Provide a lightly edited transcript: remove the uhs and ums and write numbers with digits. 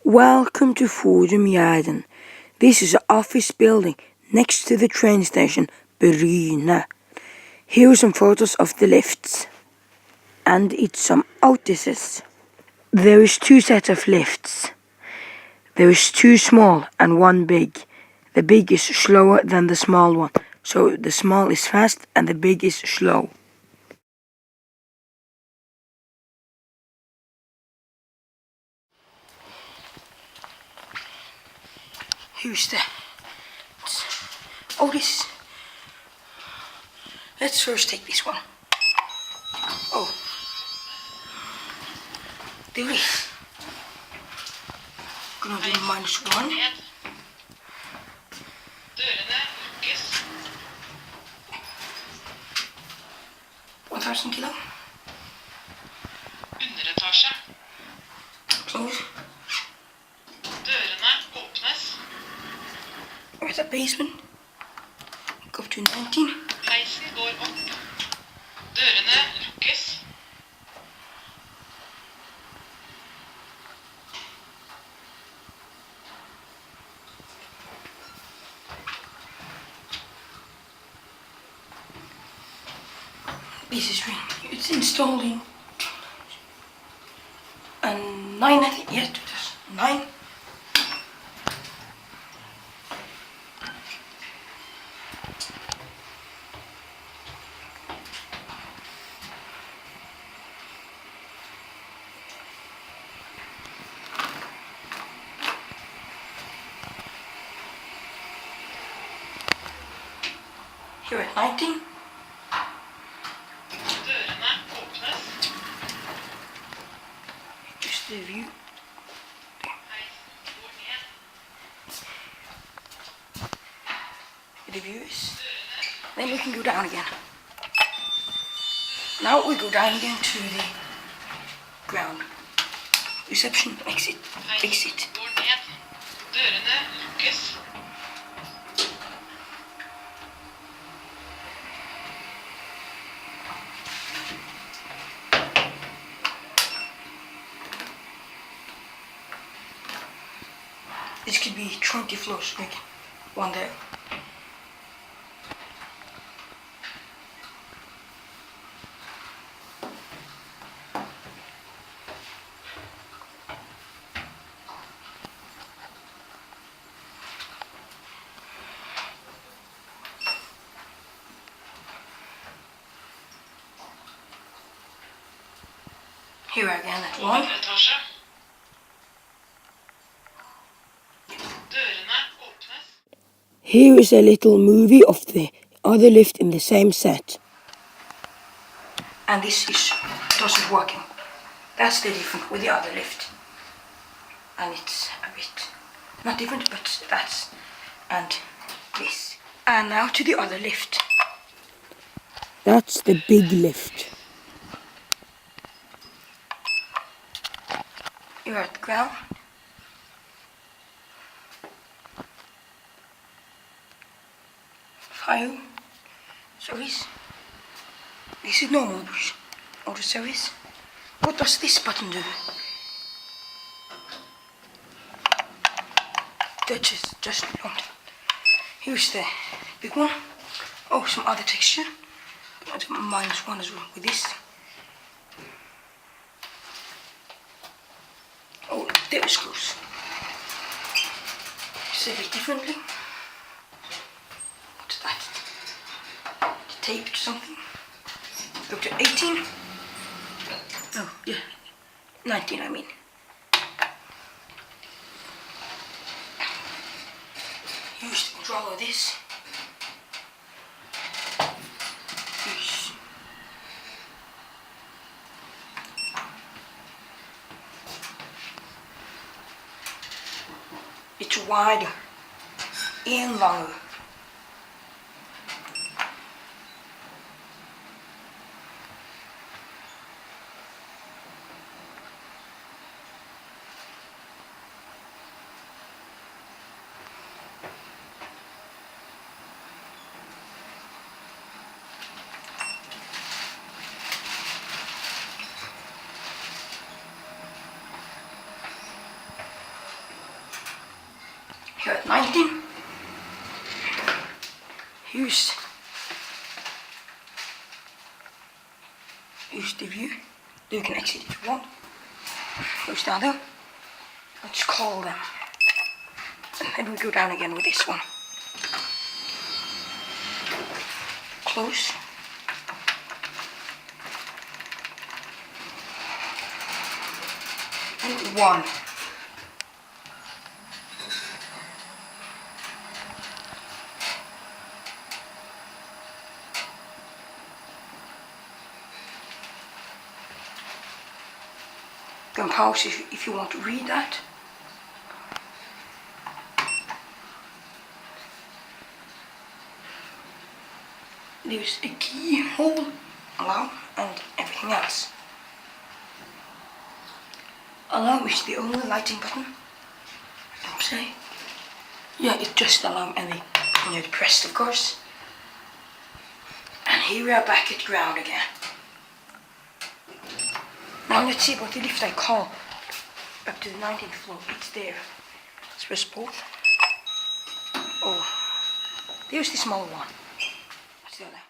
Welcome to Forum This is an office building next to the train station, Bryne. Here are some photos of the lifts. And it's some offices. There is two sets of lifts. There is two small and one big. The big is slower than the small one, so the small is fast and the big is slow. Here's the... Oh, this... Let's first take this one. Oh. There is. Gonna do -1. Dørene lukkes. 1000 kilo. Underetasje. Close. Dørene åpnes. Where's the basement? Go up to 19. Heisen går opp. Dørene lukkes. This is ring. It's installing. And 9, I think. Yes, 9. Here at 19. Dørene åpnes. Just the view. Heisen går ned. The view is. Then we can go down again. Now we go down again to the ground. Reception, exit, exit. Heisen går ned. Dørene lukkes. This could be 20 floors, like one there. Here again at 1. Underetasje. Dørene åpnes. Here is a little movie of the other lift in the same set. And this doesn't working. That's the difference with the other lift. And it's a bit, not different, but that's, and this. And now to the other lift. That's the big lift. You're at the ground. Fire service. This is normal push. Auto service. What does this button do? That is just beyond. Here's the big one. Oh, some other texture. That's -1 as well with this. Oh, there is screws. Set it differently. What's that? Taped something. Go to 18. Oh, yeah. 19, I mean. Use the control of this. Use. It's wider and longer. Here at 19. Here's the view. You can exit if you want. Here's the other. Let's call them. And then we go down again with this one. Close. And 1. You can pause if you want to read that. There's a keyhole, allow, and everything else. Allow is the only lighting button. I would say. Yeah, it just allow any when you're depressed, of course. And here we are back at ground again. Now let's see what the lift I call up to the 19th floor. It's there. Let's press both. Oh, there's the small one. What's the other?